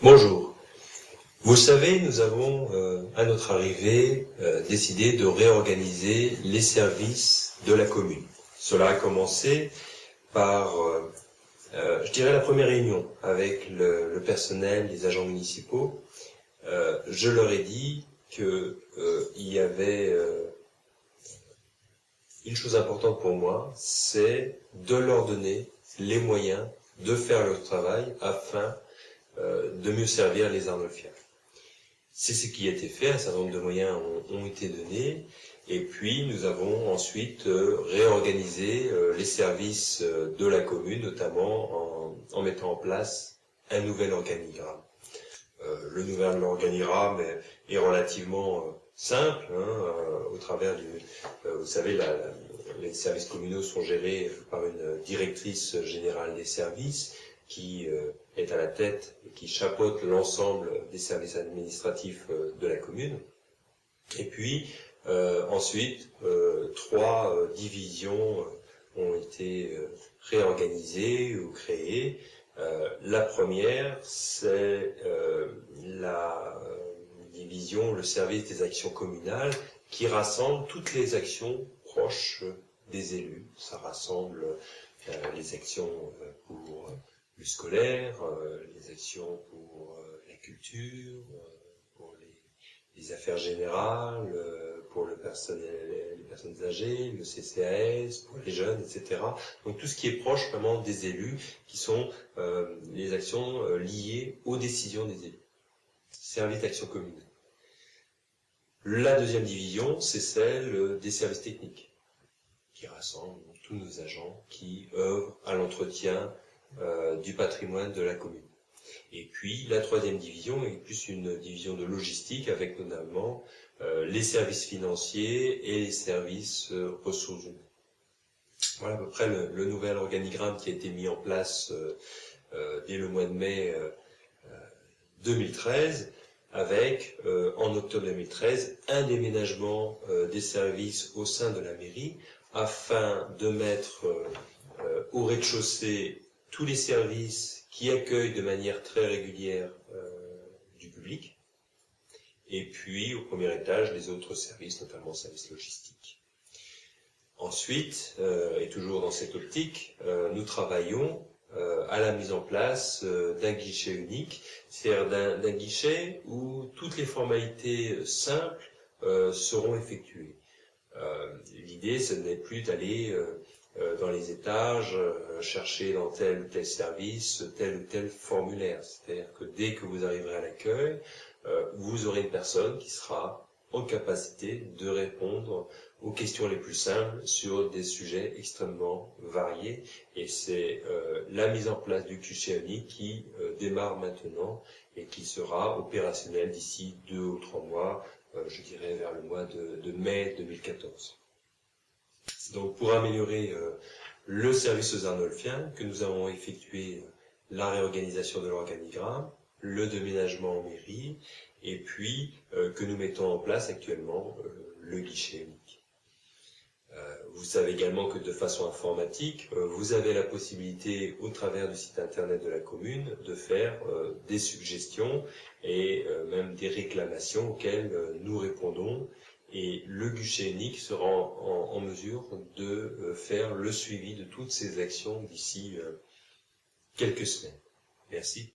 Bonjour. Vous savez, nous avons, à notre arrivée, décidé de réorganiser les services de la commune. Cela a commencé par, je dirais, la première réunion avec le personnel, les agents municipaux. Je leur ai dit qu'il y avait une chose importante pour moi, c'est de leur donner les moyens de faire leur travail afin de mieux servir les Arnolfiens. C'est ce qui a été fait, un certain nombre de moyens ont été donnés, et puis nous avons ensuite réorganisé les services de la commune, notamment en mettant en place un nouvel organigramme. Le nouvel organigramme est relativement simple, au travers vous savez, les services communaux sont gérés par une directrice générale des services, qui est à la tête et qui chapeaute l'ensemble des services administratifs de la commune. Et puis, ensuite, trois divisions ont été réorganisées ou créées. La première, c'est la division, le service des actions communales, qui rassemble toutes les actions proches des élus. Ça rassemble les actions pour le scolaire, les actions pour la culture, pour les affaires générales, pour le personnel, les personnes âgées, le CCAS, pour les jeunes, etc. Donc tout ce qui est proche vraiment des élus, qui sont les actions liées aux décisions des élus. Service d'action commune. La deuxième division, c'est celle des services techniques, qui rassemble tous nos agents qui œuvrent à l'entretien du patrimoine de la commune. Et puis la troisième division est plus une division de logistique, avec notamment les services financiers et les services ressources humaines. Voilà à peu près le nouvel organigramme qui a été mis en place dès le mois de mai 2013, avec, en octobre 2013, un déménagement des services au sein de la mairie, afin de mettre au rez-de-chaussée tous les services qui accueillent de manière très régulière du public, et puis au premier étage les autres services, notamment services logistiques. Ensuite, et toujours dans cette optique, nous travaillons à la mise en place d'un guichet unique, c'est-à-dire d'un guichet où toutes les formalités simples seront effectuées. L'idée, ce n'est plus d'aller dans les étages, chercher dans tel ou tel service, tel ou tel formulaire. C'est-à-dire que dès que vous arriverez à l'accueil, vous aurez une personne qui sera en capacité de répondre aux questions les plus simples sur des sujets extrêmement variés. Et c'est la mise en place du guichet unique qui démarre maintenant et qui sera opérationnel d'ici 2 ou 3 mois, je dirais vers le mois de mai 2014. Donc pour améliorer le service aux Arnolfiens, que nous avons effectué la réorganisation de l'organigramme, le déménagement en mairie, et puis que nous mettons en place actuellement le guichet unique. Vous savez également que de façon informatique, vous avez la possibilité, au travers du site internet de la commune, de faire des suggestions et même des réclamations auxquelles nous répondons. Et le guichet unique sera en mesure de faire le suivi de toutes ces actions d'ici quelques semaines. Merci.